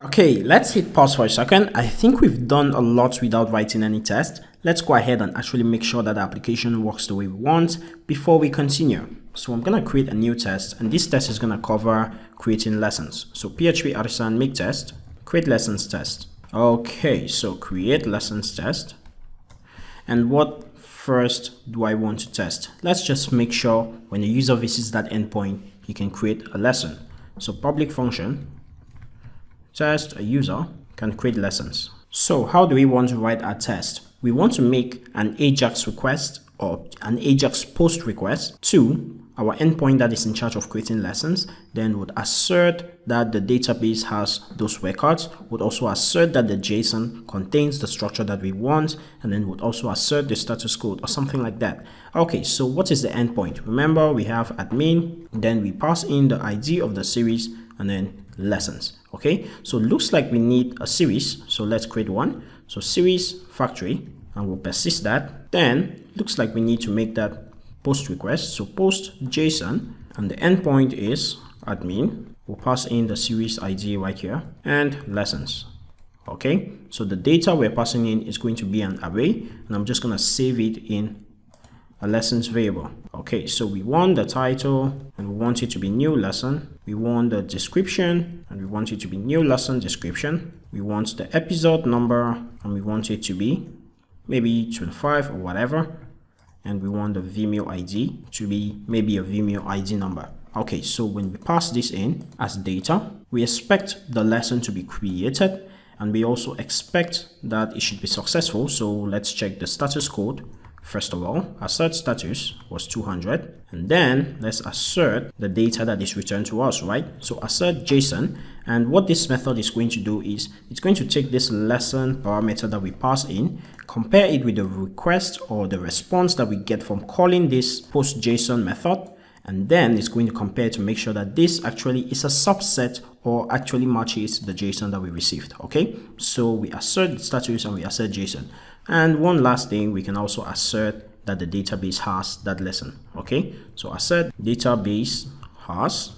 Okay, let's hit pause for a second. I think we've done a lot without writing any test. Let's go ahead and actually make sure that the application works the way we want before we continue. So I'm going to create a new test, and this test is going to cover creating lessons. So PHP artisan make test, create lessons test. Okay, so create lessons test. And what first do I want to test? Let's just make sure when the user visits that endpoint, he can create a lesson. So public function test a user can create lessons. So how do we want to write our test? We want to make an AJAX request or an AJAX post request to our endpoint that is in charge of creating lessons, then would assert that the database has those records, would also assert that the JSON contains the structure that we want, and then would also assert the status code or something like that. Okay, so what is the endpoint? Remember, we have admin, then we pass in the ID of the series, and then lessons. Okay, so looks like we need a series, so let's create one. So series factory, and we'll persist that. Then looks like we need to make that post request, so post JSON, and the endpoint is admin. We'll pass in the series ID right here and lessons. Okay, so the data we're passing in is going to be an array, and I'm just going to save it in a lessons variable. Okay, so we want the title and we want it to be new lesson. We want the description and we want it to be new lesson description. We want the episode number and we want it to be maybe 25 or whatever. And we want the Vimeo ID to be maybe a Vimeo ID number. Okay, so when we pass this in as data, we expect the lesson to be created, and we also expect that it should be successful. So let's check the status code. First of all, assert status was 200, and then let's assert the data that is returned to us, right? So assert JSON, and what this method is going to do is it's going to take this lesson parameter that we pass in, compare it with the request or the response that we get from calling this post JSON method, and then it's going to compare to make sure that this actually is a subset or actually matches the JSON that we received. Okay, so we assert status and we assert JSON. And one last thing, we can also assert that the database has that lesson. Okay, so assert database has,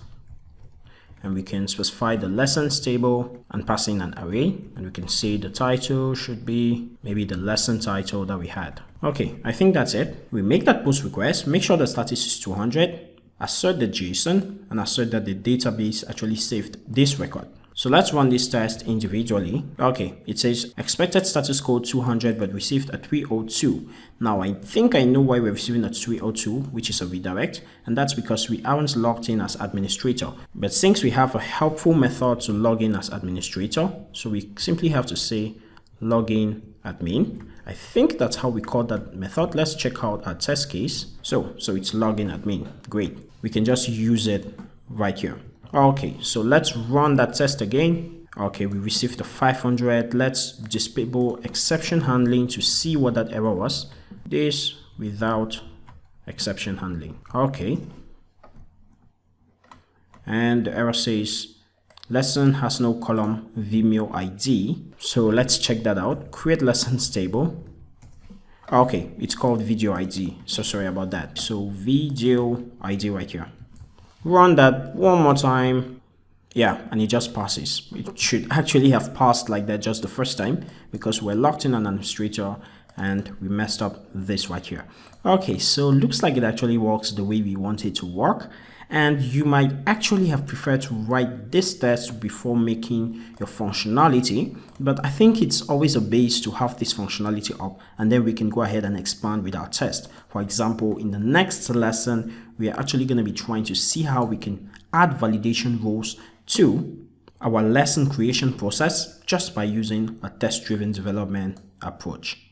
and we can specify the lessons table and pass in an array, and we can say the title should be maybe the lesson title that we had. Okay, I think that's it. We make that post request, make sure the status is 200, assert the JSON, and assert that the database actually saved this record. So let's run this test individually. Okay, it says expected status code 200 but received a 302. Now I think I know why we're receiving a 302, which is a redirect, and that's because we aren't logged in as administrator. But since we have a helpful method to log in as administrator, so we simply have to say login admin. I think that's how we call that method. Let's check out our test case. So it's login admin. Great. We can just use it right here. Okay, so let's run that test again. Okay, we received the 500. Let's disable exception handling to see what that error was. This without exception handling. Okay. And the error says lesson has no column Vimeo ID. So let's check that out. Create lessons table. Okay, it's called video ID. So sorry about that. So video ID right here. Run that one more time. Yeah, and it just passes. It should actually have passed like that just the first time because we're locked in an administrator and we messed up this right here. Okay, so looks like it actually works the way we want it to work. And you might actually have preferred to write this test before making your functionality, but I think it's always a base to have this functionality up, and then we can go ahead and expand with our test. For example, in the next lesson, we are actually going to be trying to see how we can add validation rules to our lesson creation process just by using a test-driven development approach.